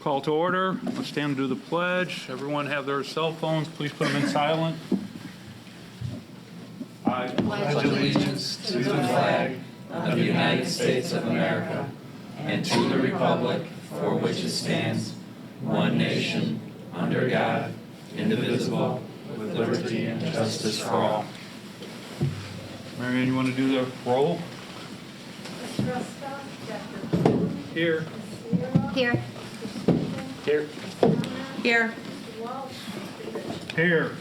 Call to order. Let's stand and do the pledge. Everyone have their cell phones. Please put them in silent. I pledge allegiance to the flag of the United States of America and to the republic for which it stands, one nation, under God, indivisible, with liberty and justice for all. Marianne, you want to do the roll? Here. Here. Here. Here. Here.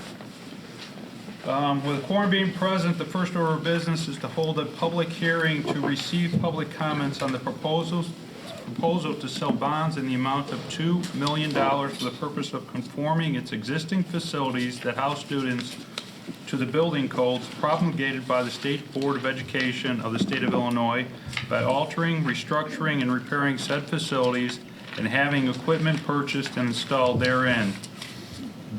With a quorum being present, the first order of business is to hold a public hearing to receive public comments on the proposal to sell bonds in the amount of $2 million for the purpose of conforming its existing facilities that house students to the building codes promulgated by the State Board of Education of the State of Illinois by altering, restructuring, and repairing said facilities and having equipment purchased and installed therein.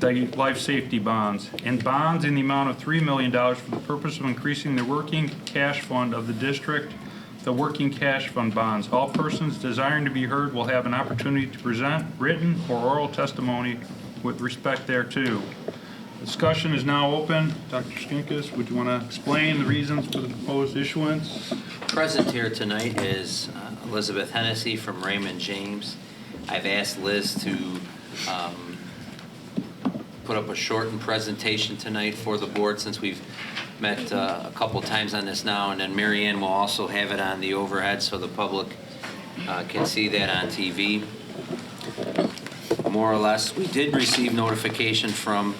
The life safety bonds, and bonds in the amount of $3 million for the purpose of increasing the working cash fund of the district, the working cash fund bonds. All persons desiring to be heard will have an opportunity to present written or oral testimony with respect thereto. Discussion is now open. Dr. Skinkus, would you want to explain the reasons for the proposed issuance? Present here tonight is Elizabeth Hennessy from Raymond James. I've asked Liz to put up a shortened presentation tonight for the board since we've met a couple times on this now, and then Marianne will also have it on the overhead so the public can see that on TV. More or less, we did receive notification from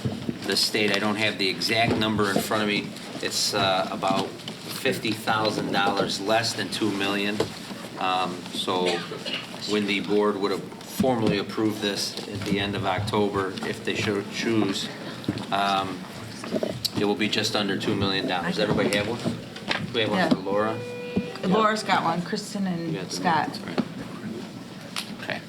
the state. I don't have the exact number in front of me. It's about $50,000 less than $2 million. So when the board would have formally approved this at the end of October, if they should choose, it will be just under $2 million. Does everybody have one? We have one for Laura. Laura's got one. Kristen and Scott. Right. Okay.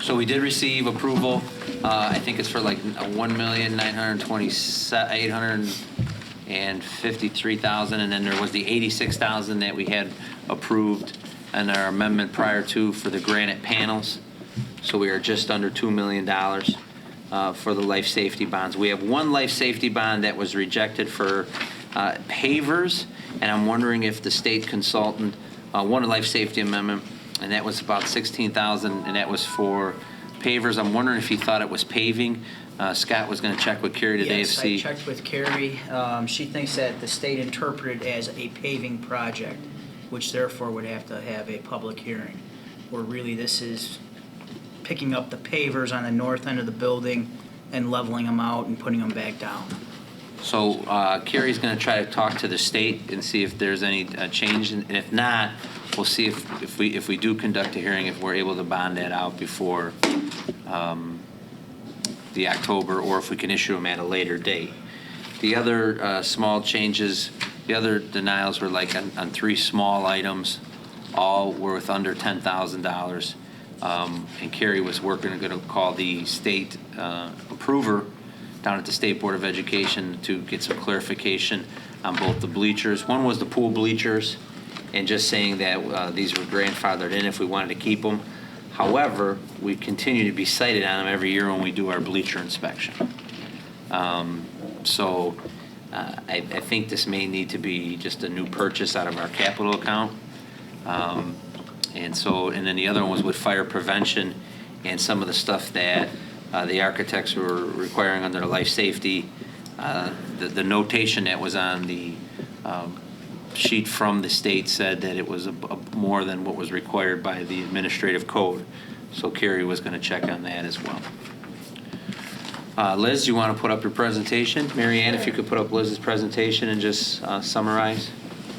So we did receive approval. I think it's for like $1,923,000, and then there was the $86,000 that we had approved and our amendment prior to for the granite panels. So we are just under $2 million for the life safety bonds. We have one life safety bond that was rejected for pavers, and I'm wondering if the state consultant won a life safety amendment, and that was about $16,000, and that was for pavers. I'm wondering if he thought it was paving. Scott was going to check with Carrie today to see. Yes, I checked with Carrie. She thinks that the state interpreted it as a paving project, which therefore would have to have a public hearing, where really this is picking up the pavers on the north end of the building and leveling them out and putting them back down. So Carrie's going to try to talk to the state and see if there's any change, and if not, we'll see if we do conduct a hearing, if we're able to bond that out before the October, or if we can issue them at a later date. The other small changes, the other denials were like on three small items, all were with under $10,000. And Carrie was going to call the state approver down at the State Board of Education to get some clarification on both the bleachers. One was the pool bleachers, and just saying that these were grandfathered in if we wanted to keep them. However, we continue to be cited on them every year when we do our bleacher inspection. So I think this may need to be just a new purchase out of our capital account. And then the other one was with fire prevention and some of the stuff that the architects were requiring under the life safety. The notation that was on the sheet from the state said that it was more than what was required by the administrative code. So Carrie was going to check on that as well. Liz, you want to put up your presentation? Marianne, if you could put up Liz's presentation and just summarize.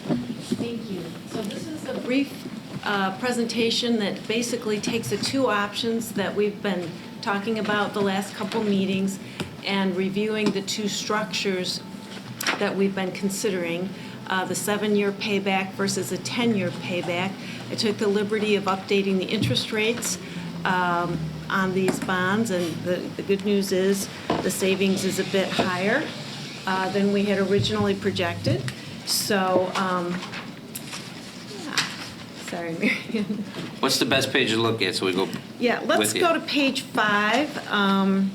Thank you. So this is a brief presentation that basically takes the two options that we've been talking about the last couple meetings and reviewing the two structures that we've been considering, the 7-year payback versus a 10-year payback. I took the liberty of updating the interest rates on these bonds, and the good news is the savings is a bit higher than we had originally projected. So Sorry, Marion. What's the best page to look at, so we go Yeah, let's with you? go to page 5.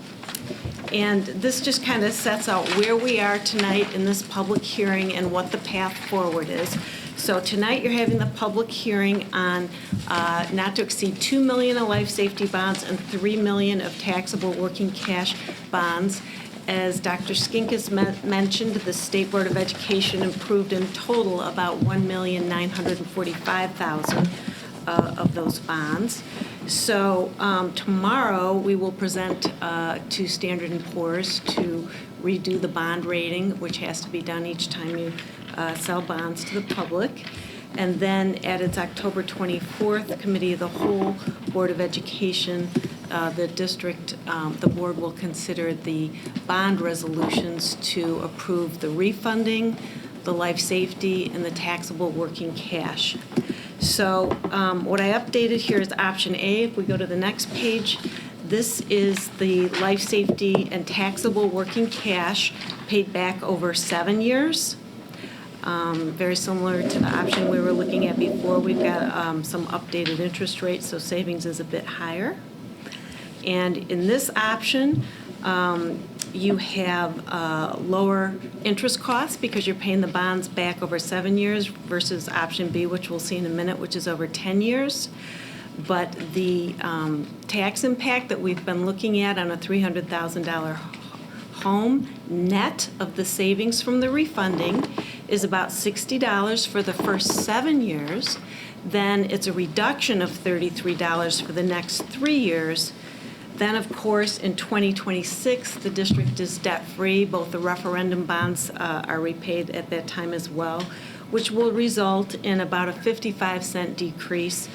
And this just kind of sets out where we are tonight in this public hearing and what the path forward is. So tonight, you're having the public hearing on not to exceed 2 million of life safety bonds and 3 million of taxable working cash bonds. As Dr. Skinkis mentioned, the State Board of Education approved in total about 1,945,000 of those bonds. So tomorrow, we will present to Standard & Poor's to redo the bond rating, which has to be done each time you sell bonds to the public. And then at its October 24th Committee of the Whole, Board of Education, the district, the board will consider the bond resolutions to approve the refunding, the life safety, and the taxable working cash. So what I updated here is option A. If we go to the next page, this is the life safety and taxable working cash paid back over 7 years. Very similar to the option we were looking at before. We've got some updated interest rates, so savings is a bit higher. And in this option, you have lower interest costs because you're paying the bonds back over 7 years versus option B, which we'll see in a minute, which is over 10 years. But the tax impact that we've been looking at on a $300,000 home, net of the savings from the refunding, is about $60 for the first 7 years. Then it's a reduction of $33 for the next 3 years. Then, of course, in 2026, the district is debt-free. Both the referendum bonds are repaid at that time as well, which will result in about a 55-cent decrease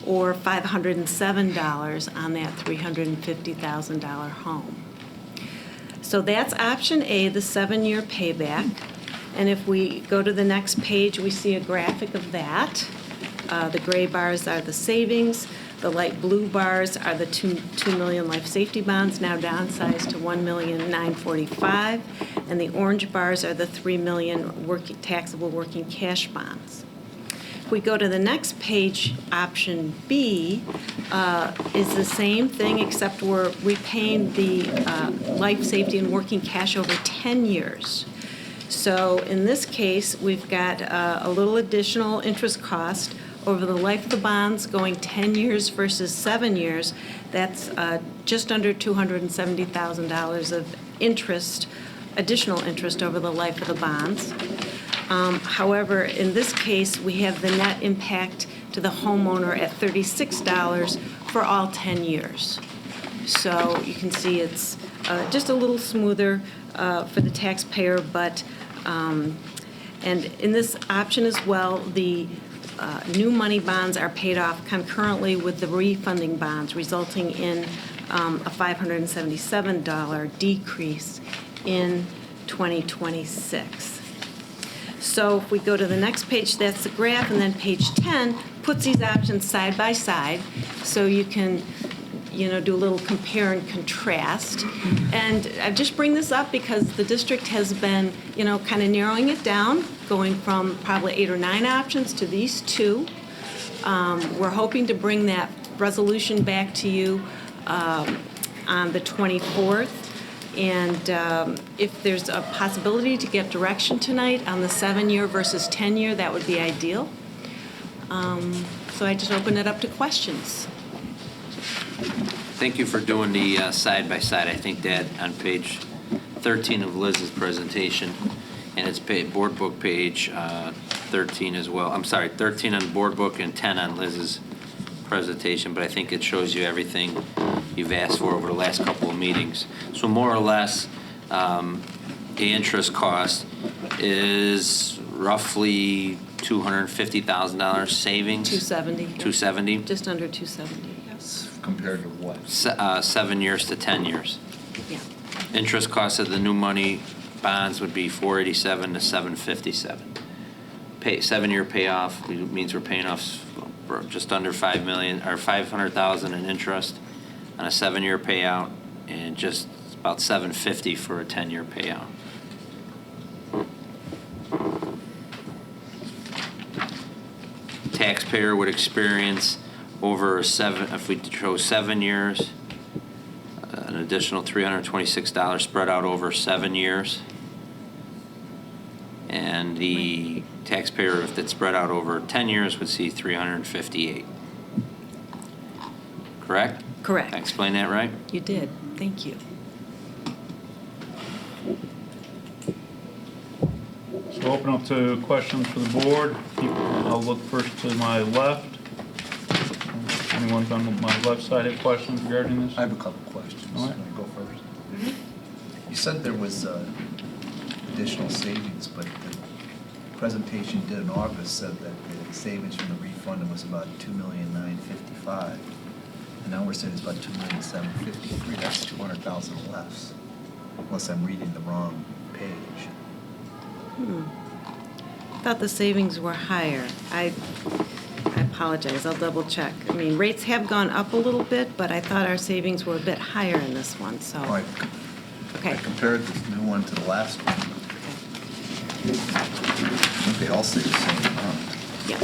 or $507 on that $350,000 home. So that's option A, the 7-year payback. And if we go to the next page, we see a graphic of that. The gray bars are the savings. The light blue bars are the 2 million life safety bonds, now downsized to 1,945,000, and the orange bars are the 3 million taxable working cash bonds. If we go to the next page, option B is the same thing, except we're repaying the life safety and working cash over 10 years. So in this case, we've got a little additional interest cost over the life of the bonds, going 10 years versus 7 years. That's just under $270,000 of interest, additional interest over the life of the bonds. However, in this case, we have the net impact to the homeowner at $36 for all 10 years. So you can see it's just a little smoother for the taxpayer, but, and in this option as well, the new money bonds are paid off concurrently with the refunding bonds, resulting in a $577 decrease in 2026. So if we go to the next page, that's the graph, and then page 10 puts these options side by side so you can do a little compare and contrast. And I just bring this up because the district has been, kind of narrowing it down, going from probably 8 or 9 options to these 2. We're hoping to bring that resolution back to you on the 24th. And if there's a possibility to get direction tonight on the 7-year versus 10-year, that would be ideal. So I just open it up to questions. Thank you for doing the side-by-side. I think that on page 13 of Liz's presentation, and it's board book page 13 as well. I'm sorry, 13 on board book and 10 on Liz's presentation, but I think it shows you everything you've asked for over the last couple of meetings. So more or less, the interest cost is roughly $250,000 savings. 270. 270? Just under 270, yes. Compared to what? 7 years to 10 years. Yeah. Interest cost of the new money bonds would be $487 to $757. 7-year payoff means we're paying off just under $5 million or $500,000 in interest on a 7-year payout, and just about $750 for a 10-year payout. taxpayer would experience over if we chose 7 years, an additional $326 spread out over 7 years. And the taxpayer, if it's spread out over 10 years, would see $358. Correct? Correct. Did I explain that right? You did. Thank you. So open up to questions for the board. I'll look first to my left. Anyone on my left side have questions regarding this? I have a couple questions. All right. Can I go first? You said there was additional savings, but the presentation you did in August said that the savings from the refund was about $2,955,000. And now we're saying it's about $2,753,000. That's $200,000 less, unless I'm reading the wrong page. I thought the savings were higher. I apologize, I'll double check. I mean, rates have gone up a little bit, but I thought our savings were a bit higher in this one, so. All right. Okay. I compared this new one to the last one. I think they all say the same amount. Yeah.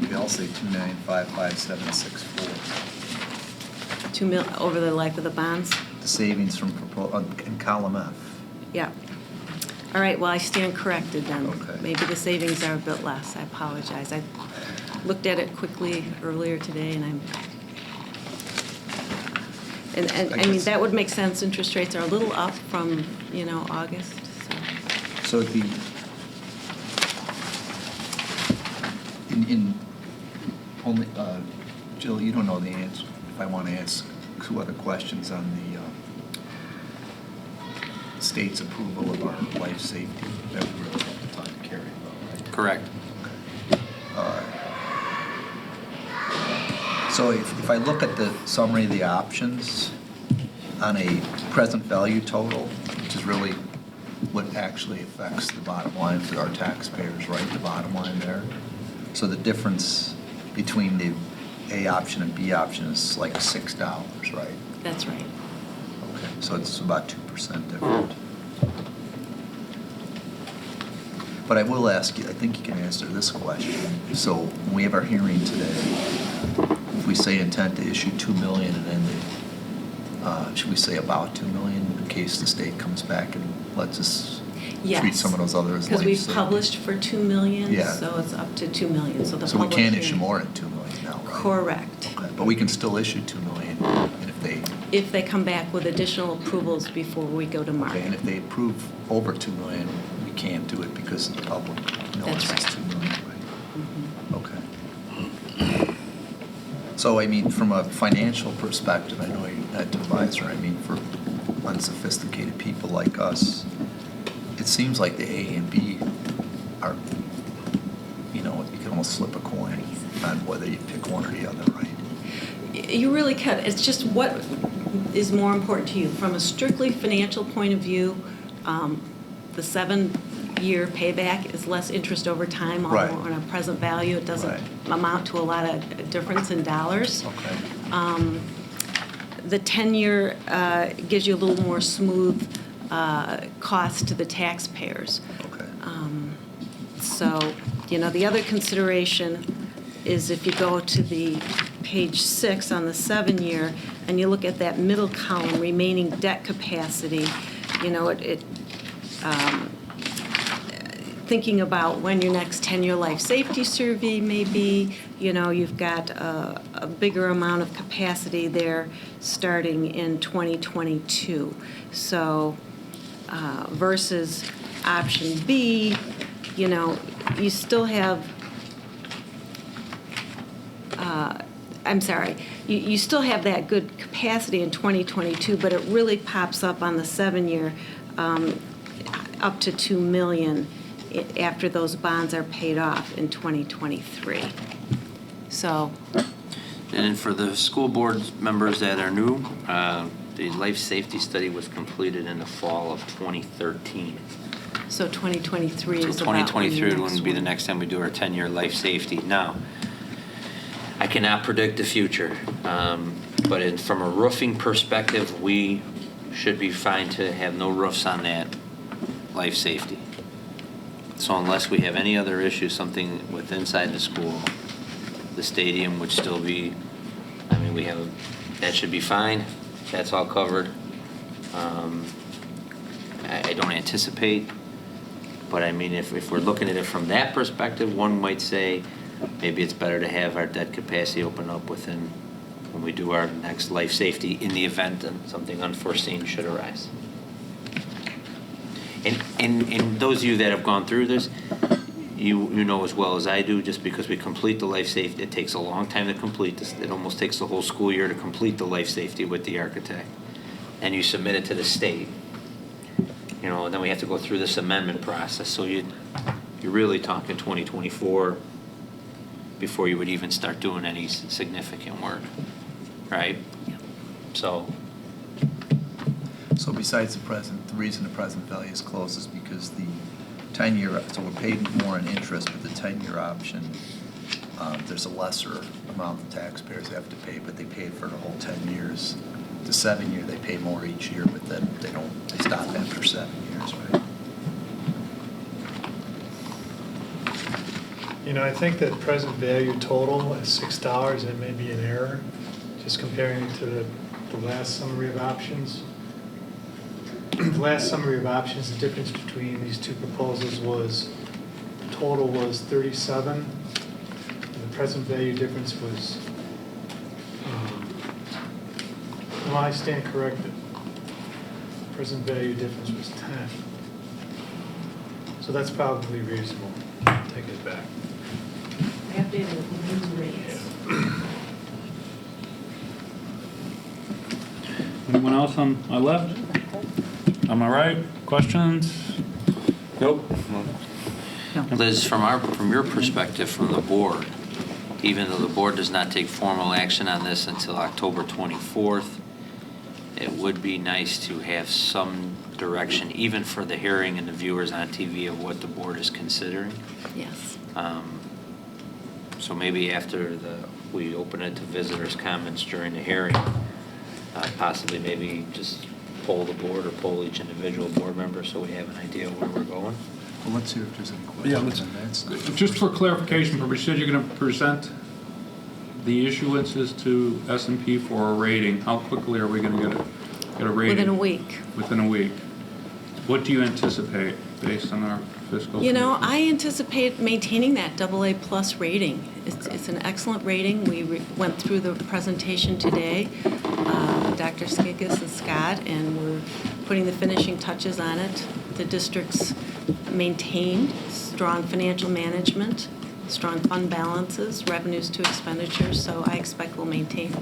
They all say 2,955,764. Over the life of the bonds? The savings from in column F. Yeah. All right, well, I stand corrected then. Okay. Maybe the savings are a bit less. I apologize. I looked at it quickly earlier today, and I mean, that would make sense. Interest rates are a little up from, August, so. So only, Jill, you don't know the answer. If I want to ask 2 other questions on the state's approval of our life safety, that we really have to talk to Carrie about, right? Correct. So if I look at the summary of the options on a present value total, which is really what actually affects the bottom line for our taxpayers, right, the bottom line there. So the difference between the A option and B option is like $6, right? That's right. Okay, so it's about 2% different. But I will ask you, I think you can answer this question. So when we have our hearing today, if we say intent to issue $2 million and then should we say about $2 million in case the state comes back and lets us Yes. treat some of those others? Because we've published for $2 million, Yeah. so it's up to $2 million. So the So we public can't hearing- issue more than $2 million now, right? Correct. Okay, but we can still issue $2 million, and If they come back with additional approvals before we go to and market. if they approve over $2 million, we can't do it because the public knows That's it's right. $2 million, right? Mhm. Okay. So, I mean, from a financial perspective, I know you're not an advisor, I mean, for unsophisticated people like us, it seems like the A and B are, you can almost flip a coin on whether you pick one or the other, right? You really can. It's just what is more important to you. From a strictly financial point of view, the 7-year payback is less interest over time, although Right. on a present value, it doesn't Right. amount to a lot of difference in dollars. Okay. The 10-year gives you a little more smooth cost to the taxpayers. Okay. So, the other consideration is if you go to the page 6 on the 7-year, and you look at that middle column, remaining debt capacity, thinking about when your next 10-year life safety survey may be, you've got a bigger amount of capacity there starting in 2022. So versus option B, you still have, you still have that good capacity in 2022, but it really pops up on the 7-year up to $2 million after those bonds are paid off in 2023. So, And for the school board members that are new, the life safety study was completed in the fall of 2013. so 2023 So is about when 2023 the would be the next time we do our 10-year life safety. Now, I cannot predict the future, but from a roofing perspective, we should be fine to have no roofs on that life safety. So unless we have any other issues, something with inside the school, the stadium would still be, I mean, that should be fine. That's all covered. I don't anticipate, but I mean, if we're looking at it from that perspective, one might say maybe it's better to have our debt capacity open up when we do our next life safety in the event that something unforeseen should arise. And those of you that have gone through this, you know as well as I do, just because we complete the life safety, it takes a long time to complete this. It almost takes the whole school year to complete the life safety with the architect. And you submit it to the state. You know, and then we have to go through this amendment process. So you're really talking 2024 before you would even start doing any significant work, right? So besides the reason the present value is closed is because the 10-year, so we're paid more in interest, but the 10-year option, there's a lesser amount the taxpayers have to pay, but they pay for the whole 10 years. The 7-year, they pay more each year, but then they stop after 7 years, right? You know, I think that present value total is $6, and it may be an error, just comparing it to the last summary of options. The last summary of options, the difference between these two proposals was, total was 37, and the present value difference was, well, I stand corrected. Present value difference was 10. So that's probably reasonable. Take it back. I updated the new rates. Anyone else on my left? Am I right? Questions? nope. Liz, from your perspective, from the board, even though the board does not take formal action on this until October 24th, it would be nice to have some direction, even for the hearing and the viewers on TV, of what the board is considering. Yes. So maybe after we open it to visitors' comments during the hearing, possibly maybe just poll the board or poll each individual board member so we have an idea of where we're going. Well, let's hear if there's any Yeah, questions on that stuff. Just for clarification purposes, you said you're going to present the issuances to S&P for a rating. How quickly are we going to get a rating? Within a week. Within a week. What do you anticipate based on our fiscal? You know, condition? I anticipate maintaining that AA+ rating. It's an excellent rating. We went through the presentation today, Dr. Skiggis and Scott, and we're putting the finishing touches on it. The district's maintained strong financial management, strong fund balances, revenues to expenditures, so I expect we'll maintain.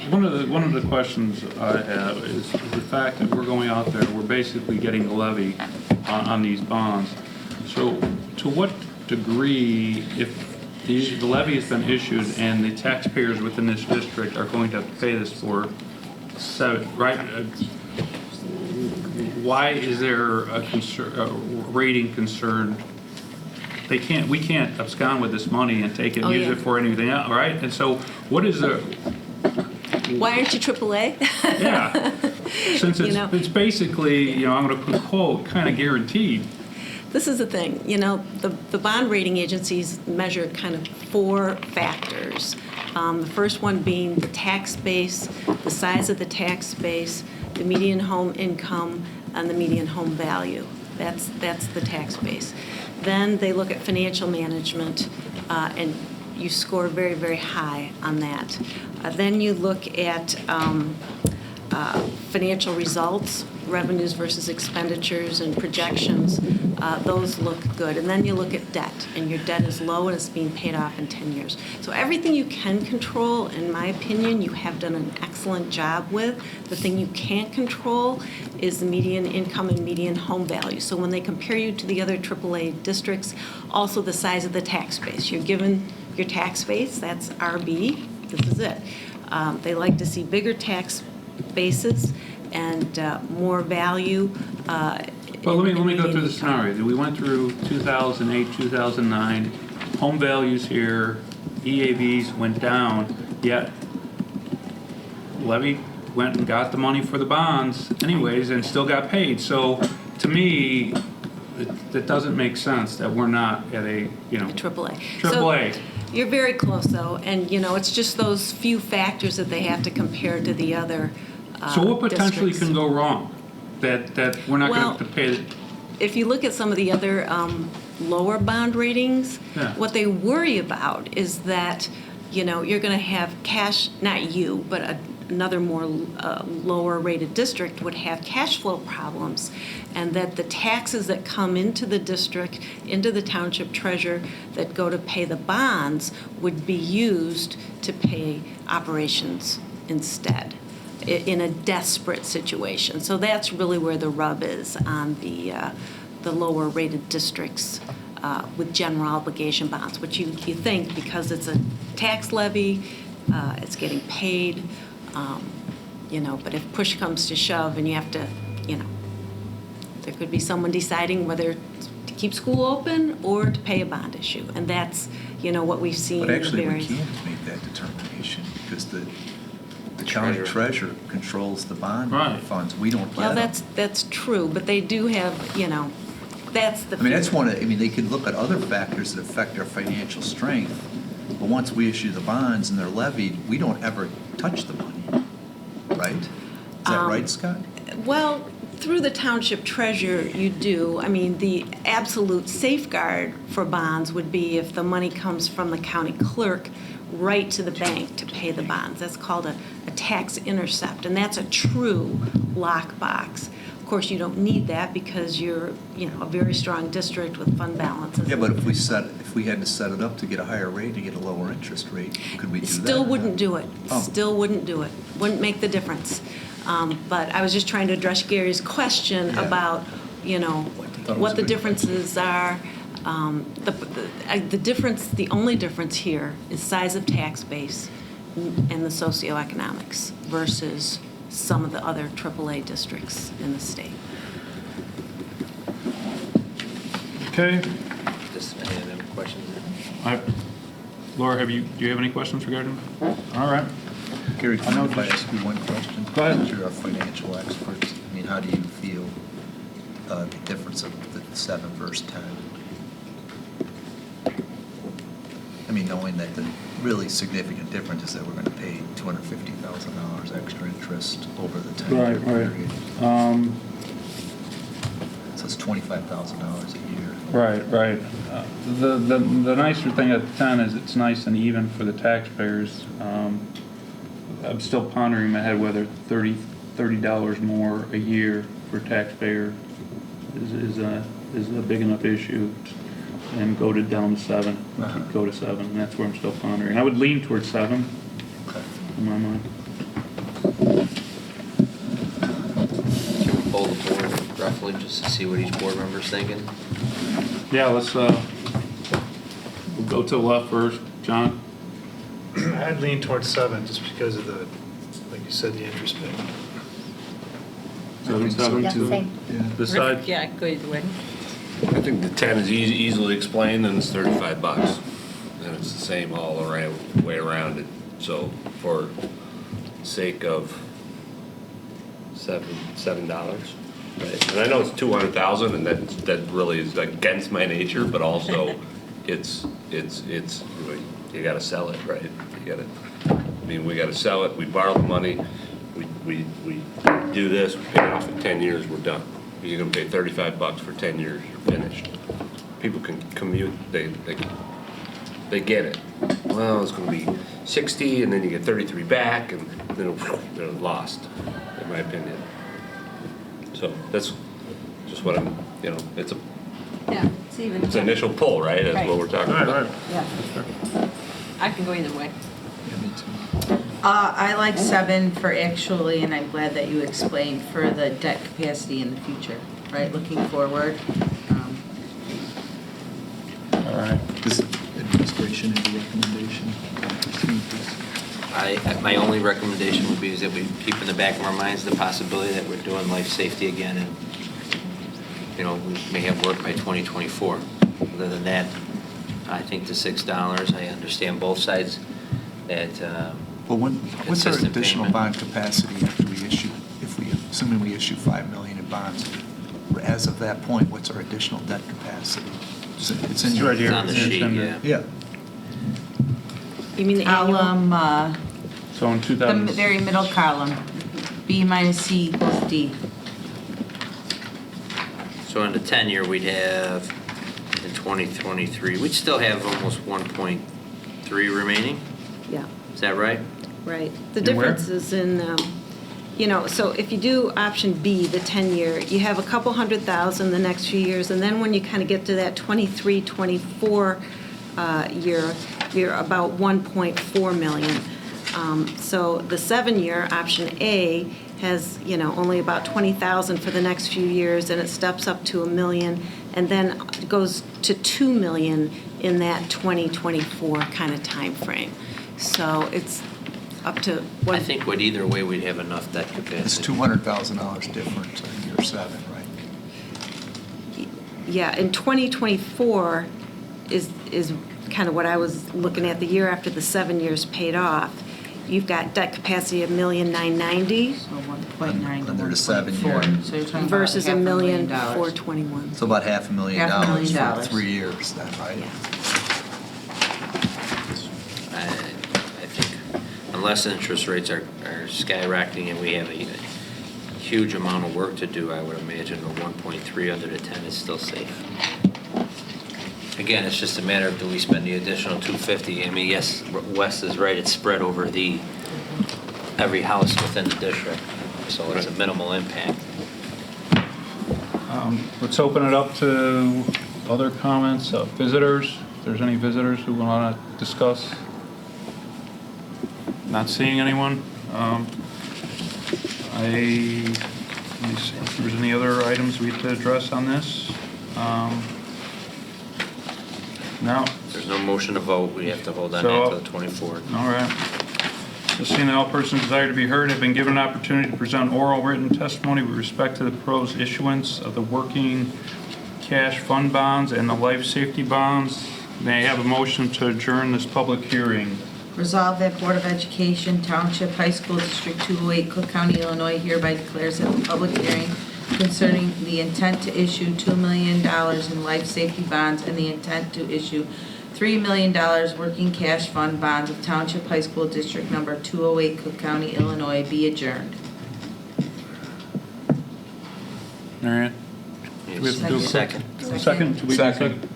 One of the questions I have is the fact that we're going out there, we're basically getting the levy on these bonds. So to what degree, if the levy has been issued and the taxpayers within this district are going to pay this for 7, right? Why is there a rating concern? We can't abscond with this money and take it and use it for anything else, right? And so what is the... Why aren't you AAA? Yeah, since it's basically, I'm going to put a quote, kind of guaranteed. This is the thing, the bond rating agencies measure kind of 4 factors. The first one being the tax base, the size of the tax base, the median home income, and the median home value. That's the tax base. Then they look at financial management, and you score very, very high on that. Then you look at financial results, revenues versus expenditures and projections. Those look good. And then you look at debt, and your debt is low and it's being paid off in 10 years. So everything you can control, in my opinion, you have done an excellent job with. The thing you can't control is the median income and median home value. So when they compare you to the other AAA districts, also the size of the tax base. You're given your tax base, that's RB, this is it. They like to see bigger tax bases and more value. Well, let me go through the scenario. We went through 2008, 2009, home values here, EAVs went down, yet levy went and got the money for the bonds anyways and still got paid. So to me, That doesn't make sense that we're not at a, you know, AAA. AAA. So you're very close, though, and, you know, it's just those few factors that they have to compare to the other So what potentially districts. can go wrong? That we're not going Well, to have to pay? If you look at some of the other lower bond ratings, Yeah. what they worry about is that, you know, you're going to have cash, not you, but another more lower rated district would have cash flow problems, and that the taxes that come into the district, into the township treasurer that go to pay the bonds would be used to pay operations instead in a desperate situation. So that's really where the rub is on the lower rated districts with general obligation bonds, which you think because it's a tax levy, it's getting paid, you know, but if push comes to shove and you have to, you know, there could be someone deciding whether to keep school open or to pay a bond issue. And that's, you know, what we've seen But in the actually, we various. can't make that determination because the county treasurer controls the bond Right. funds. We don't Well, let them. that's true, but they do have, you know, that's the. I mean, that's fear. one of, I mean, they can look at other factors that affect our financial strength, but once we issue the bonds and they're levied, we don't ever touch the money, right? Is that right, Scott? Well, through the township treasurer, you do. I mean, the absolute safeguard for bonds would be if the money comes from the county clerk right to the bank to pay the bonds. That's called a tax intercept, and that's a true lockbox. Of course, you don't need that because you're, you know, a very strong district with fund balances. Yeah, but if we had to set it up to get a higher rate, to get a lower interest rate, could we do that? Still wouldn't do it. Oh. Still wouldn't do it. Wouldn't make the difference. But I was just trying to address Gary's question Yeah. about, you know, Thought it was what a the good differences are. The difference, the only difference here is size of tax base and the socioeconomics versus some of the other AAA districts in the state. Okay. Just any other questions? Laura, do you have any questions regarding? All right. Gary, I know if I just- ask you one question? Go ahead. Since you're a financial expert, I mean, how do you feel the difference of the 7 versus 10? I mean, knowing that the really significant difference is that we're going to pay $250,000 extra interest over the 10-year period. So it's $25,000 a year. Right. The nicer thing at 10 is it's nice and even for the taxpayers. I'm still pondering in my head whether $30 more a year for taxpayer is a big enough issue, and go down to 7. Uh-huh. Go to 7. And that's where I'm still pondering. I would lean towards 7 Okay. in my mind. Can we poll the board roughly just to see what each board member's thinking? Yeah, let's we'll go to the left first. John? I'd lean towards 7 just because of the, like you said, the interest payment. I think so, 7, Yeah, 2. same. Yeah. This side? Yeah, I go either way. I think the 10 is easily explained, and it's $35, and it's the same all around, way around it. So for sake of $7, right? And I know it's 200,000, and that really is against my nature, but also it's you got to sell it, right? We got to sell it. We borrow the money. We do this. We pay it off in 10 years. We're done. You're gonna pay $35 for 10 years, you're finished. People can commute, they get it. Well, it's gonna be 60, and then you get 33 back, and then they're lost, in my opinion. So that's just what I'm, you know, it's Yeah, it's an initial pull, right? That's what we're talking about. Yeah. I can go either way. Yeah, me too. I like 7 for actually, and I'm glad that you explained, for the debt capacity in the future, right, looking forward. All right. Does administration have a recommendation? My only recommendation would be is that we keep in the back of our minds the possibility that we're doing life safety again, and, you know, we may have work by 2024. Other than that, I think the $6, I understand both sides, that Well, what's our consistent additional payment. bond capacity after we issue, assuming we issue $5 million in bonds? as of that point, what's our additional debt capacity? It's in It's your. right here. It's on the It's sheet, in yeah. Yeah. You mean the annual? Column, So in the 2000. very middle column, B minus C equals D. So in the 10-year, we'd have, in 2023, we'd still have almost 1.3 remaining? Yeah, Is that right? right. The And where? difference is in, so if you do option B, the 10-year, you have a couple $100,000 the next few years, and then when you kind of get to that 23, 24 year, you're about 1.4 million. So the 7-year, option A, has, only about 20,000 for the next few years, and it steps up to $1 million, and then goes to 2 million in that 2024 kind of time frame. So it's up to I think with either way, we'd have enough debt capacity. It's $200,000 difference in year 7, right? Yeah, in 2024 is kind of what I was looking at, the year after the 7 years paid off. You've got debt capacity of $1,990,000 So 1.9 to Under the 7 year. 1.4. So you're talking about versus $500,000. $1,421,000. So about $500,000 $500,000. for 3 years then, right? Yeah. I think unless interest rates are skyrocketing and we have a huge amount of work to do, I would imagine a 1.3 under the 10 is still safe. Again, it's just a matter of do we spend the additional 250? I mean, yes, Wes is right, it's spread over every house within the district, so it's a minimal impact. Let's open it up to other comments, visitors. If there's any visitors who want to discuss. Not seeing anyone. Let me see if there's any other items we have to address on this. No. There's no motion to vote, we have to hold on So- that till the 24th. All right. Just seeing that all persons desire to be heard have been given an opportunity to present oral written testimony with respect to the proposed issuance of the working cash fund bonds and the life safety bonds. May I have a motion to adjourn this public hearing? Resolved that Board of Education, Township High School District 208, Cook County, Illinois hereby declares that the public hearing concerning the intent to issue $2 million in life safety bonds and the intent to issue $3 million working cash fund bonds of Township High School District Number 208, Cook County, Illinois, be adjourned. All right. Do we have to do a Second. Second? Do we do a second?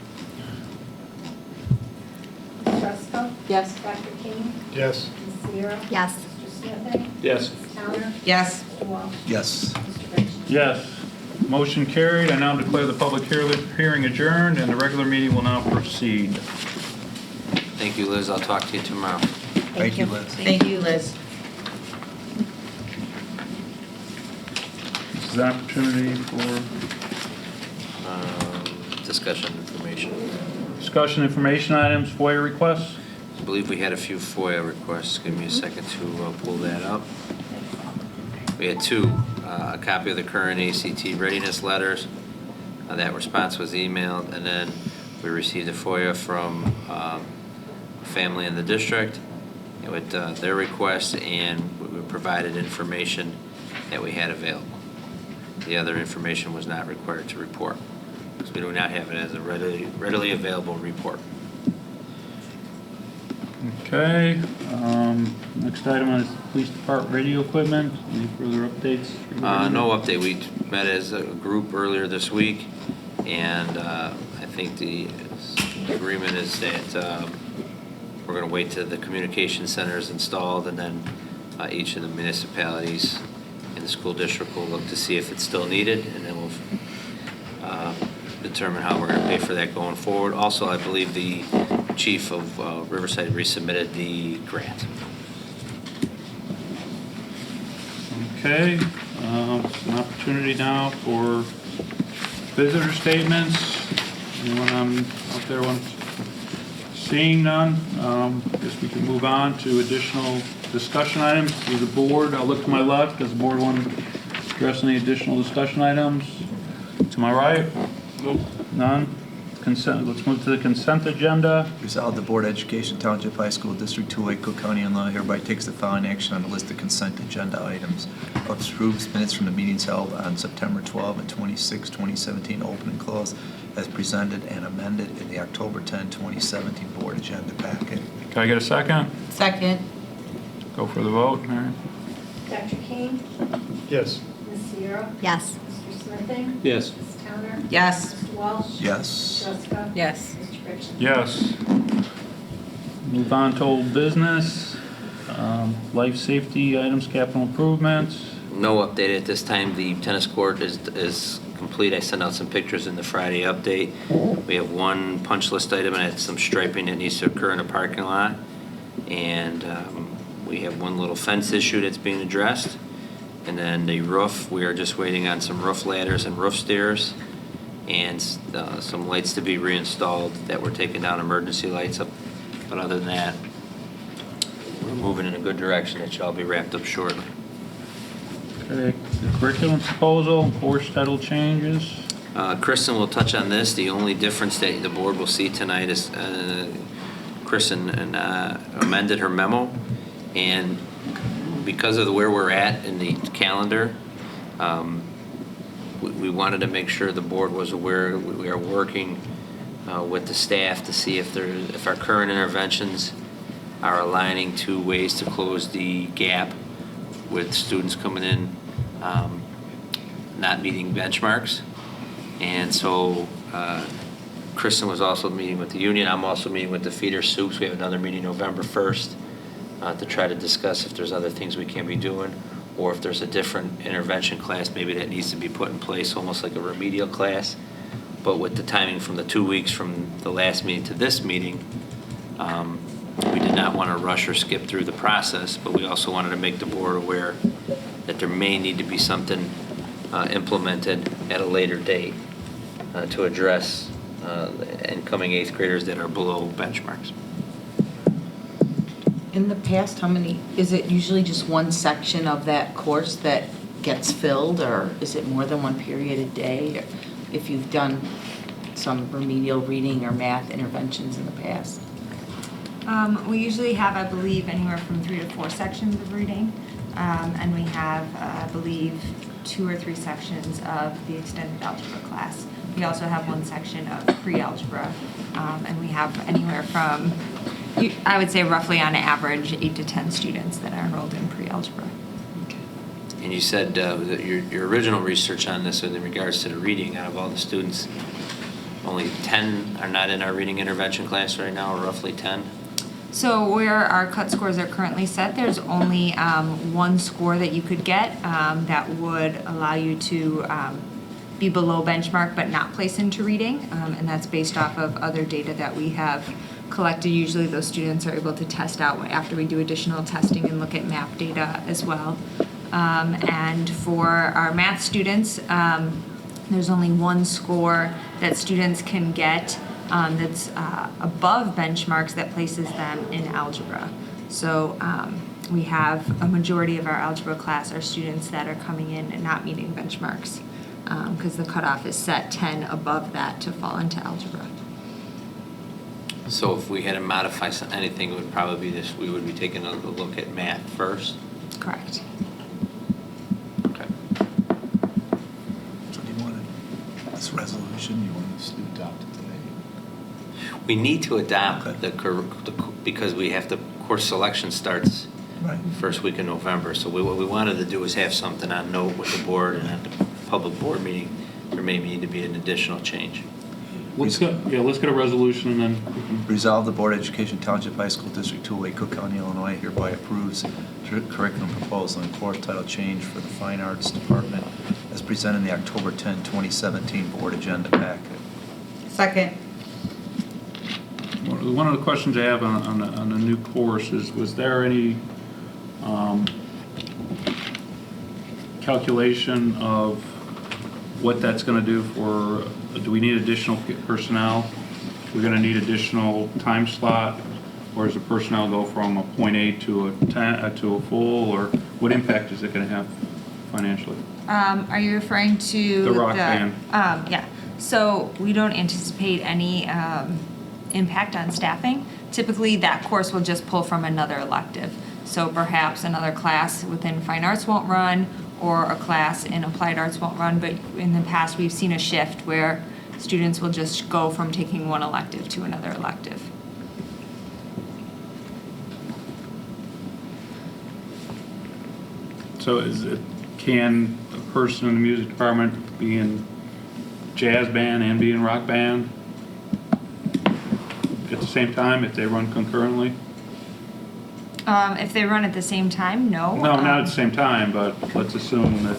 Ms. Ruska? Yes. Dr. King? Yes. Ms. Sierra? Yes. Mr. Smith? Yes. Ms. Towner? Yes. Mr. Walsh? Yes. Mr. Rich? Yes. Motion carried. I now declare the public hearing adjourned, and the regular meeting will now proceed. Thank you, Liz, I'll talk to you tomorrow. Thank you, Liz. Thank you, Liz. This is an opportunity for Discussion information. discussion information items, FOIA requests. I believe we had a few FOIA requests. Give me a second to pull that up. We had two, a copy of the current ACT readiness letters. That response was emailed, and then we received a FOIA from a family in the district with their request, and we provided information that we had available. The other information was not required to report, because we do not have it as a readily available report. Okay, next item is police department radio equipment. Any further updates? No update. We met as a group earlier this week, and I think the agreement is that we're going to wait till the communication center is installed, and then each of the municipalities in the school district will look to see if it's still needed, and then we'll determine how we're going to pay for that going forward. Also, I believe the chief of Riverside resubmitted the grant. Okay, it's an opportunity now for visitor statements. Anyone out there want? Seeing none, guess we can move on to additional discussion items to the board. I'll look to my left. Does the board want to address any additional discussion items? To my right? Nope. None? Consent, let's move to the consent agenda. Resolved, the Board of Education, Township High School District 208, Cook County, Illinois hereby takes the following action on the list of consent agenda items. Approves minutes from the meetings held on September 12 and 26, 2017, open and closed, as presented and amended in the October 10, 2017 Board Agenda Packet. Can I get a second? Second. Go for the vote, Mary. Dr. King? Yes. Ms. Sierra? Yes. Mr. Smithing? Yes. Ms. Towner? Yes. Mr. Walsh? Yes. Ms. Ruska? Yes. Mr. Goodchick? Yes. Move on to old business. Life safety items, capital improvements. No update at this time. The tennis court is complete. I sent out some pictures in the Friday update. We have one punch list item and it's some striping that needs to occur in the parking lot. And we have one little fence issue that's being addressed. And then the roof, we are just waiting on some roof ladders and roof stairs and some lights to be reinstalled that we're taking down, emergency lights up. But other than that, we're moving in a good direction. It shall be wrapped up shortly. Okay, the curriculum proposal, course title changes. Kristen will touch on this. The only difference that the board will see tonight is Kristen amended her memo, and because of where we're at in the calendar, we wanted to make sure the board was aware we are working with the staff to see if our current interventions are aligning to ways to close the gap with students coming in not meeting benchmarks. And so Kristen was also meeting with the union. I'm also meeting with the feeder soups. We have another meeting November 1st to try to discuss if there's other things we can be doing, or if there's a different intervention class maybe that needs to be put in place, almost like a remedial class. But with the timing from the 2 weeks from the last meeting to this meeting, we did not want to rush or skip through the process, but we also wanted to make the board aware that there may need to be something implemented at a later date to address incoming 8th graders that are below benchmarks. In the past, how many, is it usually just one section of that course that gets filled, or is it more than one period a day? If you've done some remedial reading or math interventions in the past? We usually have, I believe, anywhere from 3 to 4 sections of reading, and we have, I believe, 2 or 3 sections of the extended algebra class. We also have 1 section of pre-algebra, and we have anywhere from, I would say roughly on average, 8 to 10 students that are enrolled in pre-algebra. And you said that your original research on this in regards to the reading, out of all the students, only 10 are not in our reading intervention class right now, or roughly 10? So where our cut scores are currently set, there's only 1 score that you could get that would allow you to be below benchmark but not place into reading, and that's based off of other data that we have collected. Usually those students are able to test out after we do additional testing and look at map data as well. And for our math students, there's only 1 score that students can get that's above benchmarks that places them in algebra. So we have a majority of our algebra class are students that are coming in and not meeting benchmarks because the cutoff is set 10 above that to fall into algebra. So if we had to modify anything, it would probably be this, we would be taking a look at math first? Correct. Okay. So do you want this resolution, you want us to adopt it today? We need to adopt Okay. because we have course selection starts Right. first week in November. So what we wanted to do is have something on note with the board, and at the public board meeting, there may need to be an additional change. Let's get a resolution and then we can. Resolve, the Board of Education, Township High School District 208, Cook County, Illinois hereby approves curriculum proposal and course title change for the Fine Arts Department as presented in the October 10, 2017 Board Agenda Packet. Second. One of the questions I have on the new course is, was there any calculation of what that's going to do for, do we need additional personnel? We're going to need additional time slot, or does the personnel go from a 0.8 to a 10 to a full, or what impact is it going to have financially? Are you referring to The rock band. Yeah. So we don't anticipate any impact on staffing. Typically, that course will just pull from another elective. So perhaps another class within fine arts won't run, or a class in applied arts won't run, but in the past, we've seen a shift where students will just go from taking one elective to another elective. So can a person in the music department be in jazz band and be in rock band at the same time if they run concurrently? If they run at the same time, no. No, not at the same time, but let's assume that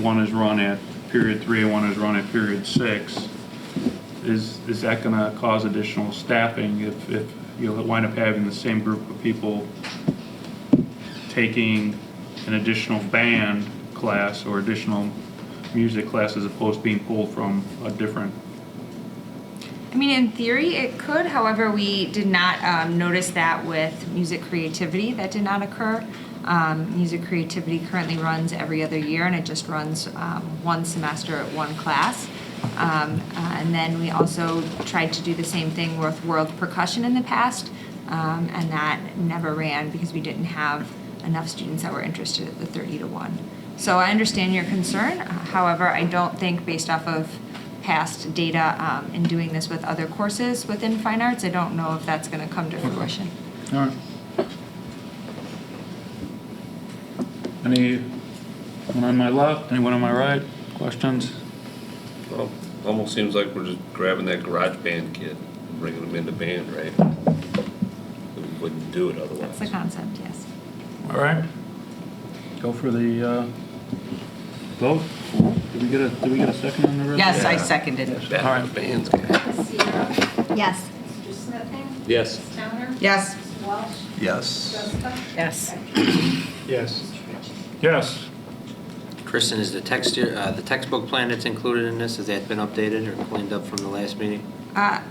one is run at period 3 and one is run at period 6. Is that going to cause additional staffing if you'll wind up having the same group of people taking an additional band class or additional music class as opposed to being pulled from a different? I mean, in theory, it could. However, we did not notice that with music creativity. That did not occur. Music creativity currently runs every other year, and it just runs one semester at one class. And then we also tried to do the same thing with world percussion in the past, and that never ran because we didn't have enough students that were interested at the 30-to-1. So I understand your concern. However, I don't think, based off of past data in doing this with other courses within fine arts, I don't know if that's going to come to fruition. All right. Anyone on my left? Anyone on my right? Questions? Well, almost seems like we're just grabbing that garage band kid and bringing him into band, right? We wouldn't do it otherwise. That's the concept, yes. All right. Go for the vote. Did we get a second on the resolution? Yes, I seconded it. Bad All right. band's guy. Ms. Sierra, Yes. Mr. Smithing, Yes. Ms. Towner, Yes. Mr. Welch, Yes. Jessica, Yes. Dr. King, Yes. Mr. Ritchie. Yes. Kristen, is the textbook plan that's included in this, has that been updated or cleaned up from the last meeting?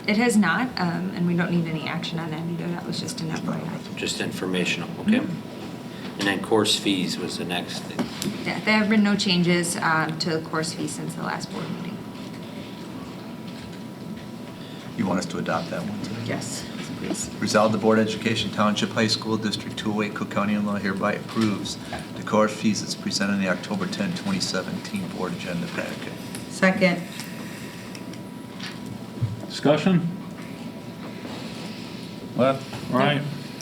It has not, and we don't need any action on that either. That was just an FYI. Just informational, okay? And then course fees was the next thing. Yeah, there have been no changes to the course fee since the last board meeting. You want us to adopt that one today? Yes, please. Resolved, the Board of Education Township High School District 208, Cook County, Illinois hereby approves the course fees that's presented in the October 10, 2017 board agenda packet. Second. Discussion? Left, right?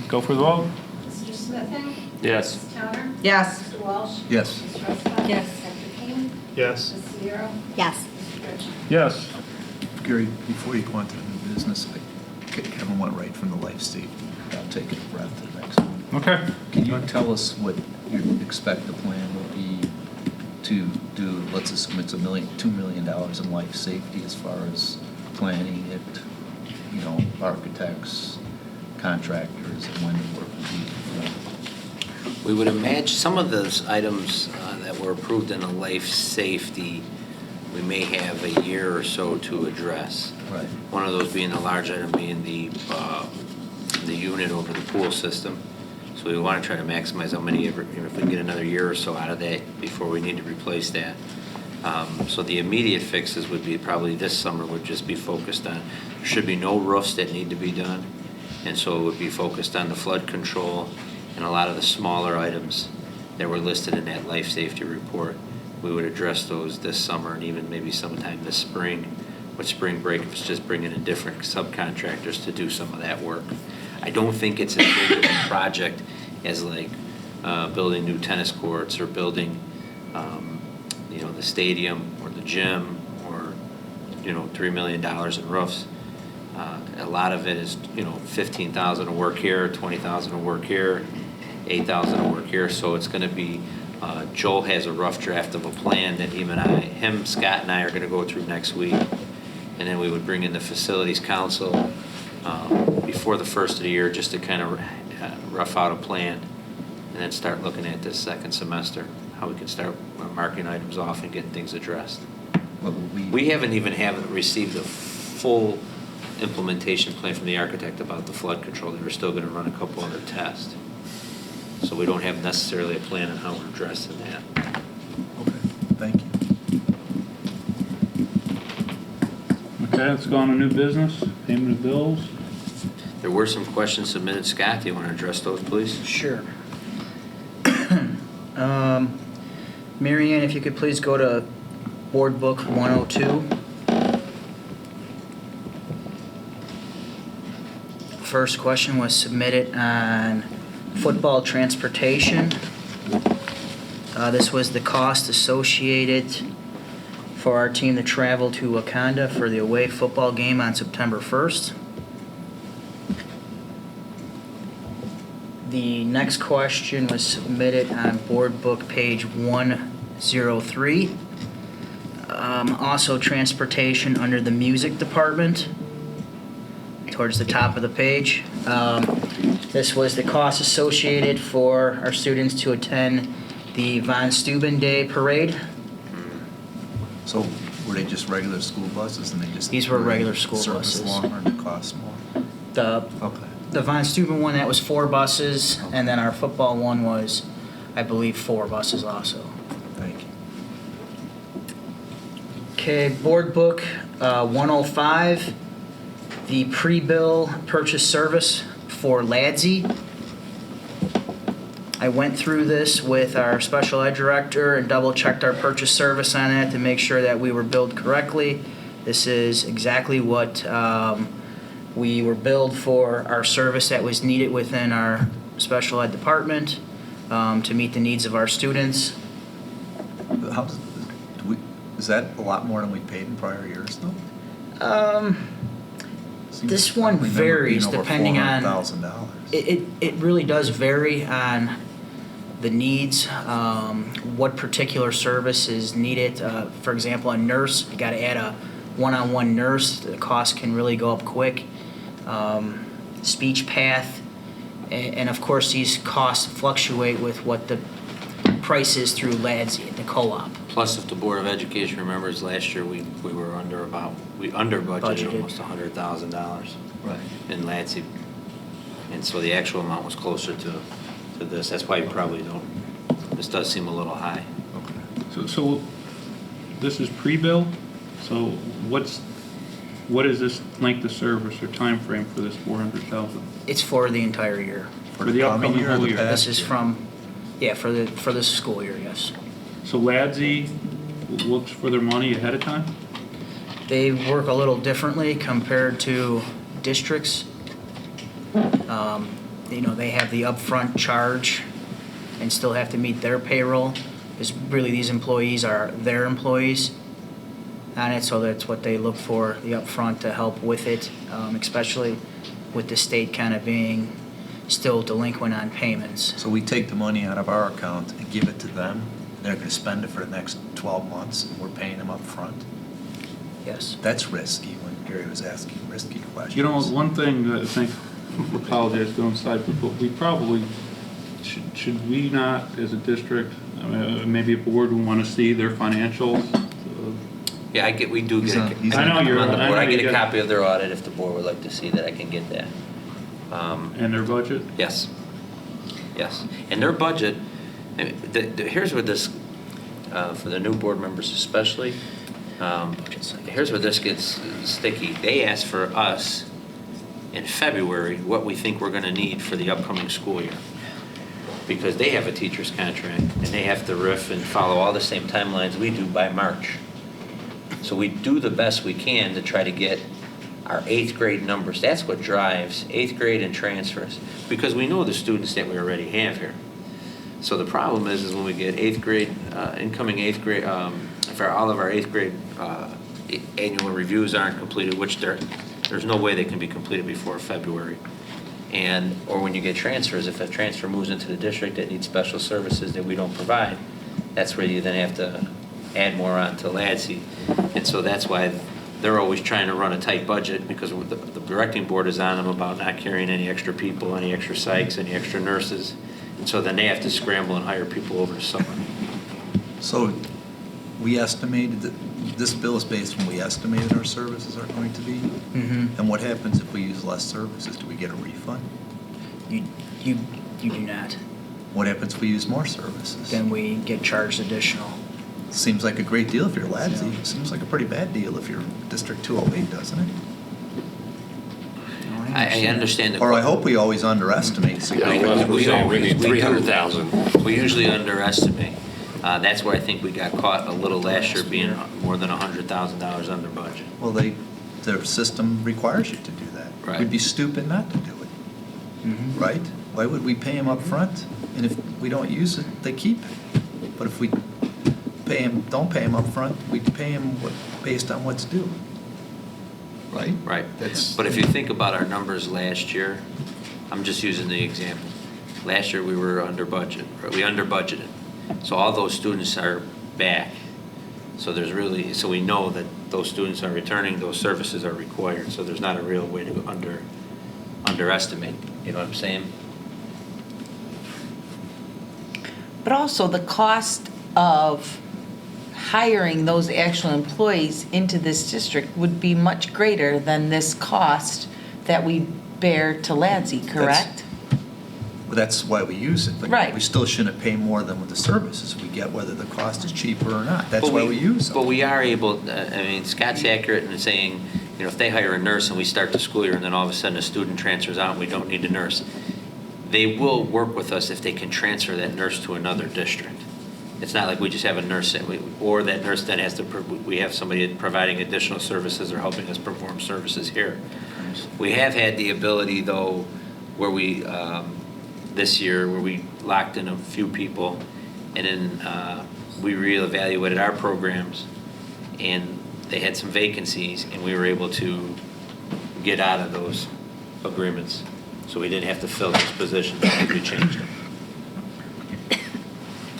Go for the vote. Mr. Smithing, Yes. Ms. Towner, Yes. Mr. Welch, Yes. Ms. Jessica, Yes. Dr. King, Yes. Ms. Sierra, Yes. Mr. Ritchie. Yes. Gary, before you go on to the new business, Kevin went right from the life safety. I'll take a breath to the next one. Okay. Can you tell us what you expect the plan will be to do, let's assume it's $2 million in life safety as far as planning it, architects, contractors, and when the work will be done? We would imagine some of those items that were approved in the life safety, we may have a year or so to address. Right. One of those being the large item being the unit over the pool system. So we want to try to maximize how many, if we can get another year or so out of that before we need to replace that. So the immediate fixes would be probably this summer would just be focused on, there should be no roofs that need to be done. And so it would be focused on the flood control and a lot of the smaller items that were listed in that life safety report. We would address those this summer and even maybe sometime this spring. With spring break, it's just bringing in different subcontractors to do some of that work. I don't think it's as big of a project as like building new tennis courts or building, the stadium or the gym or, $3 million in roofs. A lot of it is, $15,000 of work here, $20,000 of work here, $8,000 of work here. So it's going to be, Joel has a rough draft of a plan that Scott and I are going to go through next week. And then we would bring in the facilities council before the first of the year just to kind of rough out a plan and then start looking at this second semester, how we can start marking items off and getting things addressed. Well, We haven't received a full implementation plan from the architect about the flood control. They were still going to run a couple other tests. So we don't have necessarily a plan on how we're addressing that. Okay, thank you. Okay, let's go on to new business, payment of bills. There were some questions submitted. Scott, do you want to address those, please? Sure. Mary Ann, if you could please go to Board Book 102. First question was submitted on football transportation. This was the cost associated for our team to travel to Wakanda for the away football game on September 1st. The next question was submitted on Board Book page 103. Also transportation under the music department, towards the top of the page. This was the cost associated for our students to attend the Von Steuben Day Parade. So were they just regular school buses and they just? These were regular school service buses. longer and it cost more? Okay. The Von Steuben one, that was 4 buses, and then our football one was, I believe, 4 buses also. Thank you. Okay, Board Book 105, the pre-bill purchase service for LADSI. I went through this with our special ed director and double-checked our purchase service on it to make sure that we were billed correctly. This is exactly what we were billed for, our service that was needed within our special ed department to meet the needs of our students. Is that a lot more than we paid in prior years though? This one varies depending on. $400,000. It really does vary on the needs, what particular service is needed. For example, a nurse, you got to add a one-on-one nurse. The cost can really go up quick. Speech path, and of course these costs fluctuate with what the price is through LADSI, the co-op. Plus, if the Board of Education remembers, last year we were under budgeted Budgeted. almost $100,000 Right. in LADSI. And so the actual amount was closer to this. That's why you probably don't, this does seem a little high. So this is pre-bill, so what is this length of service or time frame for this 400,000? It's for the entire year. For the coming upcoming year or whole the year? past This is year? for this school year, yes. So LADSI looks for their money ahead of time? They work a little differently compared to districts. They have the upfront charge and still have to meet their payroll, because really these employees are their employees on it, so that's what they look for, the upfront to help with it, especially with the state kind of being still delinquent on payments. So we take the money out of our account and give it to them. They're going to spend it for the next 12 months and we're paying them up front. Yes. That's risky when Gary was asking risky questions. You know, one thing that I think, apologize to inside, but we probably, should we not, as a district, maybe a board would want to see their financials? Yeah, we do get I know I'm you're- on the I board. know I get you a get- copy of their audit if the board would like to see that. I can get that. And their budget? Yes. Yes. And their budget, here's where this, for the new board members especially, here's where this gets sticky. They asked for us in February what we think we're going to need for the upcoming school year. Because they have a teacher's contract and they have to riff and follow all the same timelines we do by March. So we do the best we can to try to get our 8th grade numbers. That's what drives 8th grade and transfers, because we know the students that we already have here. So the problem is when we get 8th grade, incoming 8th grade, if all of our 8th grade annual reviews aren't completed, which there's no way they can be completed before February. Or when you get transfers, if a transfer moves into the district that needs special services that we don't provide, that's where you then have to add more on to LADSI. And so that's why they're always trying to run a tight budget, because the directing board is on them about not carrying any extra people, any extra psychs, any extra nurses. And so then they have to scramble and hire people over the summer. So we estimated that, this bill is based on we estimated our services are going to be? Mm-hmm. And what happens if we use less services? Do we get a refund? You do not. What happens if we use more services? Then we get charged additional. Seems like a great deal if you're Ladsey. Seems like a pretty bad deal if you're District 208, doesn't it? I understand the. Or I hope we always underestimate. Yeah, unless we're saying we need 300,000. We usually underestimate. That's where I think we got caught a little last year, being more than $100,000 under budget. Well, their system requires you to do that. Right. We'd be stupid not to do it, right? Why would we pay them up front? And if we don't use it, they keep it. But if we don't pay them up front, we pay them based on what's due. Right? Right. That's- But if you think about our numbers last year, I'm just using the example. Last year, we were under budget, or we under budgeted. So all those students are back. So so we know that those students are returning, those services are required. So there's not a real way to go underestimate. You know what I'm saying? But also the cost of hiring those actual employees into this district would be much greater than this cost that we bear to Ladsey, correct? Well, that's why we use it. But Right. we still shouldn't pay more than what the services we get, whether the cost is cheaper or not. That's why we use them. But we are able, Scott's accurate in saying, if they hire a nurse and we start the school year and then all of a sudden a student transfers out and we don't need a nurse, they will work with us if they can transfer that nurse to another district. It's not like we just have a nurse, or that nurse then has to, we have somebody providing additional services or helping us perform services here. We have had the ability, though, where we, this year, where we locked in a few people, and then we reevaluated our programs, and they had some vacancies, and we were able to get out of those agreements. So we didn't have to fill those positions, we changed them.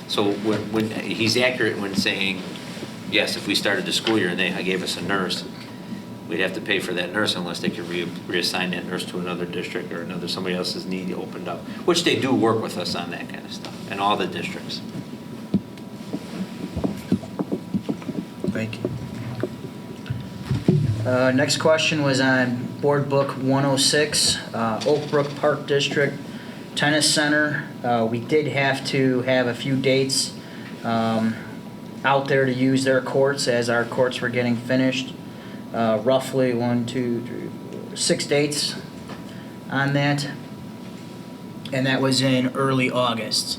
So when he's accurate when saying, yes, if we started the school year and they gave us a nurse, we'd have to pay for that nurse unless they could reassign that nurse to another district or somebody else's need opened up, which they do work with us on that kind of stuff, in all the districts. Thank you. Next question was on Board Book 106, Oak Brook Park District Tennis Center. We did have to have a few dates out there to use their courts as our courts were getting finished. Roughly 6 dates on that. And that was in early August.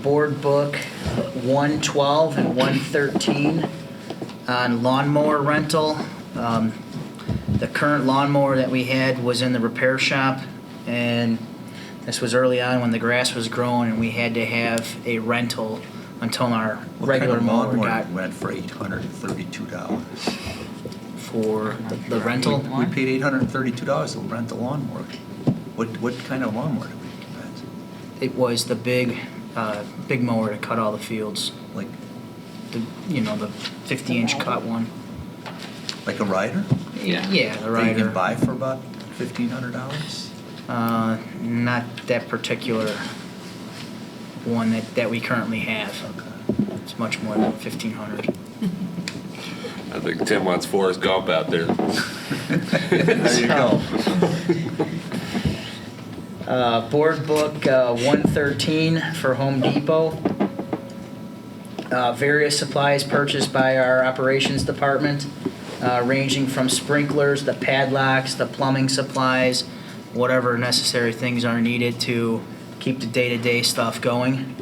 Board Book 112 and 113 on lawnmower rental. The current lawnmower that we had was in the repair shop, and this was early on when the grass was growing, and we had to have a rental until our regular mower got went for $832. for the rental. We paid $832 to rent the lawnmower. What kind of lawnmower did we rent? It was the big mower to cut all the fields, Like the 50-inch cut one. a rider? Yeah, the That you rider. can buy for about $1,500? Not that particular one that we currently have. It's much more than 1,500. I think Tim wants Forrest Gump out there. There you go. Board Book 113 for Home Depot. Various supplies purchased by our operations department, ranging from sprinklers, the padlocks, the plumbing supplies, whatever necessary things are needed to keep the day-to-day stuff going.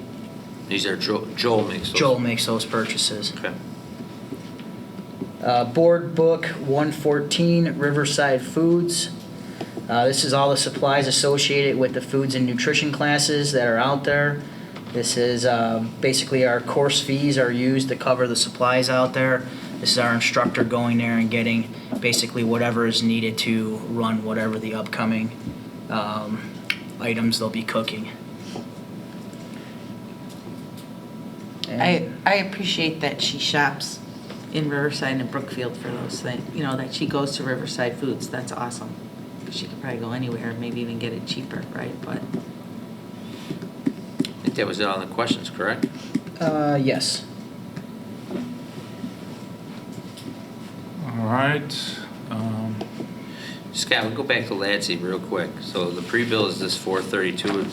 These are Joel makes those. Joel makes those purchases. Okay. Board Book 114, Riverside Foods. This is all the supplies associated with the foods and nutrition classes that are out there. This is basically our course fees are used to cover the supplies out there. This is our instructor going there and getting basically whatever is needed to run whatever the upcoming items they'll be cooking. I appreciate that she shops in Riverside and Brookfield for those things, that she goes to Riverside Foods. That's awesome. She could probably go anywhere and maybe even get it cheaper, right? But I think that was it on the questions, correct? Yes. All right. Scott, we'll go back to Lansing real quick. So the pre-bill is this 432.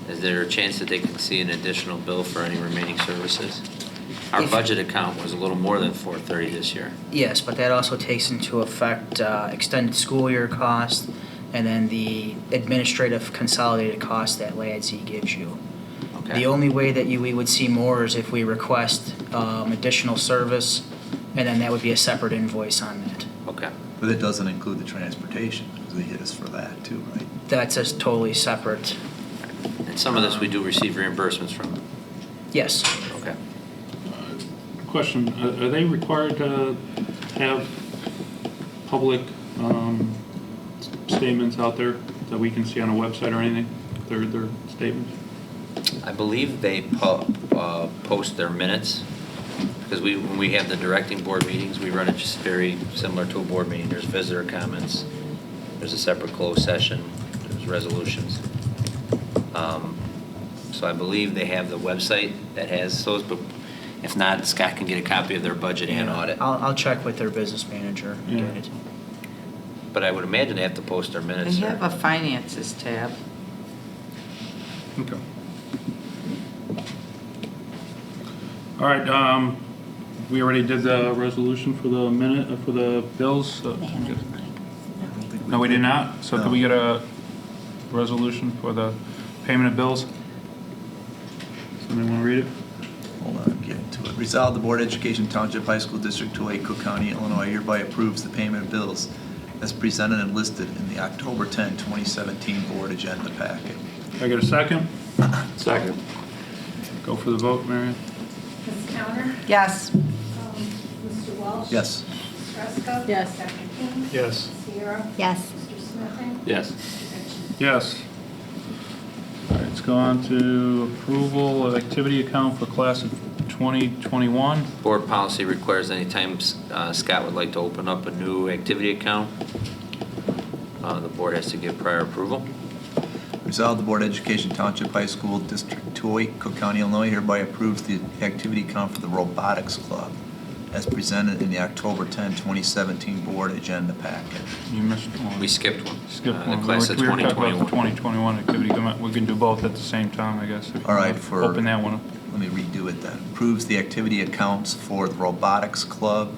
Is there a chance that they can see an additional bill for any remaining services? Our If- budget account was a little more than 430 this year. Yes, but that also takes into effect extended school year cost and then the administrative consolidated cost that LADC gives you. Okay. The only way that we would see more is if we request additional service, and then that would be a separate invoice on that. Okay. But it doesn't include the transportation, because they hit us for that too, right? That's a totally separate, And some of this we do receive reimbursements from. yes. Okay. Question, are they required to have public statements out there that we can see on a website or anything, their statements? I believe they post their minutes, because when we have the directing board meetings, we run it just very similar to a board meeting. There's visitor comments, there's a separate closed session, there's resolutions. So I believe they have the website that has those, but if not, Scott can get a copy of their budget and audit. I'll check with their business manager and get Yeah. it. But I would imagine they have to post their They minutes there. have a finances tab. Okay. All right, we already did the resolution for the for the bills. No, we did not? So could we get a resolution for the payment of bills? Somebody want to read it? Hold on, I'm getting to it. Resolved, the Board of Education Township High School District 208, Cook County, Illinois hereby approves the payment of bills as presented and listed in the October 10, 2017 Board Agenda Packet. Can I get a second? Second. Go for the vote, Marion. Ms. Towner? Yes. Mr. Walsh? Yes. Ms. Ruska? Yes. Dr. King? Yes. Ms. Sierra? Yes. Mr. Smithing? Yes. Mr. Richmond? Yes. All right, let's go on to approval of activity account for class of 2021. Board policy requires anytime Scott would like to open up a new activity account, the board has to give prior approval. Resolved, the Board of Education Township High School District 208, Cook County, Illinois hereby approves the activity account for the Robotics Club as presented in the October 10, 2017 Board Agenda Packet. You missed one. We skipped one. Skipped The one. class of We were talking about the 2021. 2021 activity. Come on, we can do both at the same time, I guess. if you All right, wanna for- Open that one up. Let me redo it then. Approves the activity accounts for the Robotics Club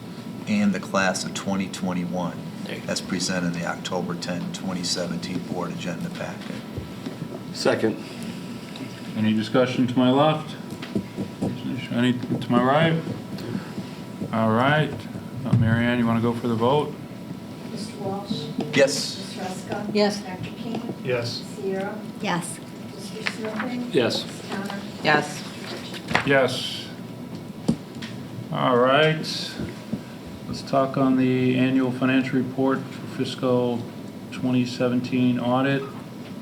and the class of 2021 There you go. as presented in the October 10, 2017 Board Agenda Packet. Second. Any discussion to my left? Any to my right? All right. Mary Ann, you want to go for the vote? Mr. Walsh? Yes. Ms. Ruska? Yes. Dr. King? Yes. Ms. Sierra? Yes. Mr. Smithing? Yes. Ms. Towner? Yes. Mr. Richmond? Yes. All right. Let's talk on the annual financial report for fiscal 2017 audit.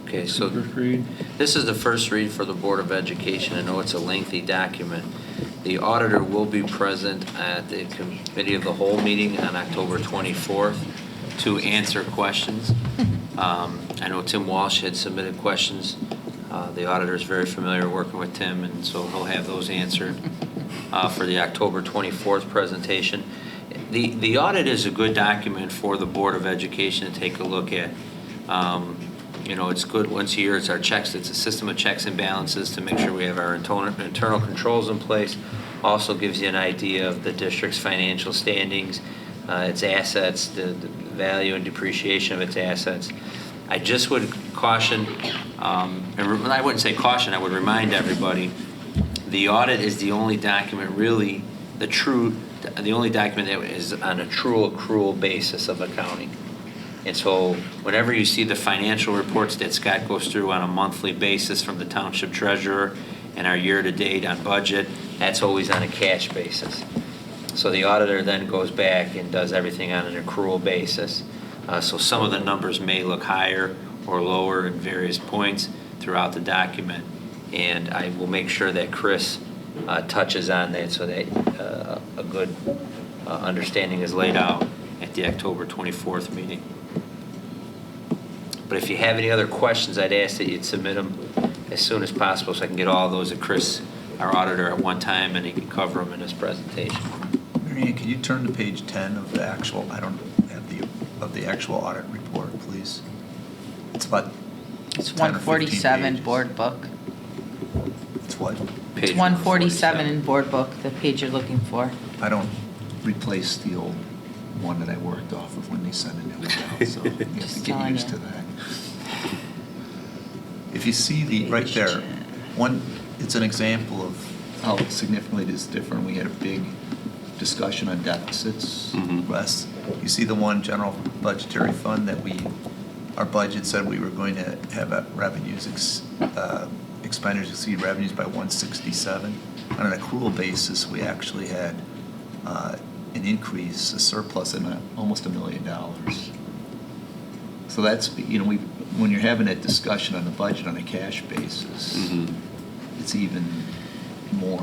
Okay, so First read. this is the first read for the Board of Education. I know it's a lengthy document. The auditor will be present at the Committee of the Whole meeting on October 24th to answer questions. I know Tim Walsh had submitted questions. The auditor is very familiar working with Tim, and so he'll have those answered for the October 24th presentation. The audit is a good document for the Board of Education to take a look at. You know, it's good once a year, it's our checks, it's a system of checks and balances to make sure we have our internal controls in place. Also gives you an idea of the district's financial standings, its assets, the value and depreciation of its assets. I just would caution, and I wouldn't say caution, I would remind everybody, the audit is the only document really, the only document that is on a true accrual basis of accounting. And so whenever you see the financial reports that Scott goes through on a monthly basis from the township treasurer and our year-to-date on budget, that's always on a cash basis. So the auditor then goes back and does everything on an accrual basis. So some of the numbers may look higher or lower in various points throughout the document. And I will make sure that Chris touches on that so that a good understanding is laid out at the October 24th meeting. But if you have any other questions, I'd ask that you'd submit them as soon as possible so I can get all those to Chris, our auditor, at one time, and he can cover them in his presentation. Mary Ann, can you turn to page 10 of the actual, I don't have of the actual audit report, please? It's about It's 10 or 15 147 pages. board book. what? Page 147 in board book, the page you're looking for. I don't replace the old one that I worked off of when they sent a new one out, so you have to Just get telling used you. to that. If you see the, right there, one, it's an example of how significantly it is different. We had a big discussion on deficits, Wes. You see the one general budgetary fund that our budget said we were going to have expenditures exceed revenues by 167. On an accrual basis, we actually had an increase, a surplus in almost $1 million. So that's, when you're having that discussion on the budget on a cash basis, it's even more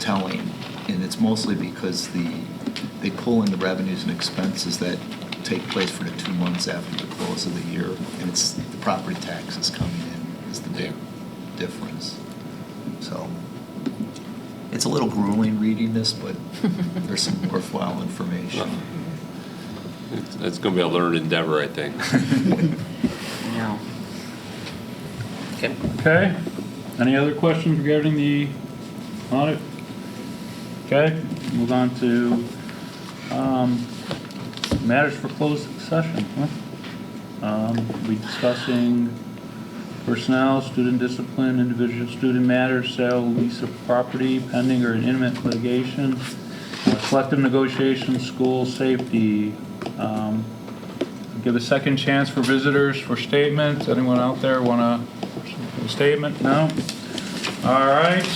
telling. And it's mostly because they pull in the revenues and expenses that take place for the 2 months after the close of the year, and it's the property taxes coming in is the big difference. So it's a little grueling reading this, but there's some worthwhile information. It's going to be a learned endeavor, I think. No. Okay. Okay. Any other questions regarding the audit? Okay, move on to matters for closed session. We discussing personnel, student discipline, individual student matters, sale, lease of property, pending or imminent litigation, collective negotiations, school safety. Give a second chance for visitors for statements. Anyone out there want a statement? No? All right.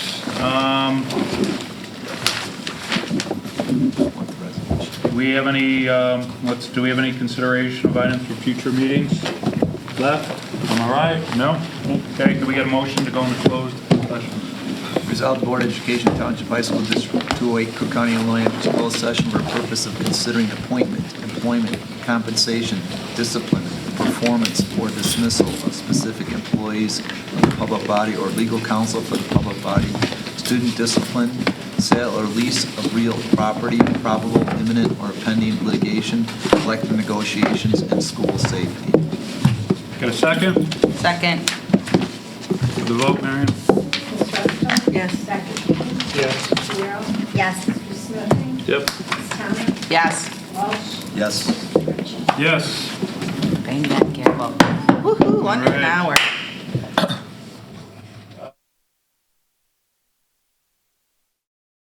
Do we have any consideration of items for future meetings left? Am I right? No? Okay, can we get a motion to go into closed session? Resolved, the Board of Education, Township High School District 208, Cook County, Illinois, enters closed session for the purpose of considering appointment, employment, compensation, discipline, performance, or dismissal of specific employees of the public body or legal counsel for the public body, student discipline, sale or lease of real property, probable, imminent, or pending litigation, collective negotiations, and school safety. Got a second? Second. For the vote, Marion? Ms. Russell? Yes. Dr. King? Yes. Ms. Guerrero? Yes. Mr. Smithing? Yep. Ms. Thomas? Yes. Walsh? Yes. Mr. Ritchie? Yes. Bang that gavel. Woohoo, under an All right. hour.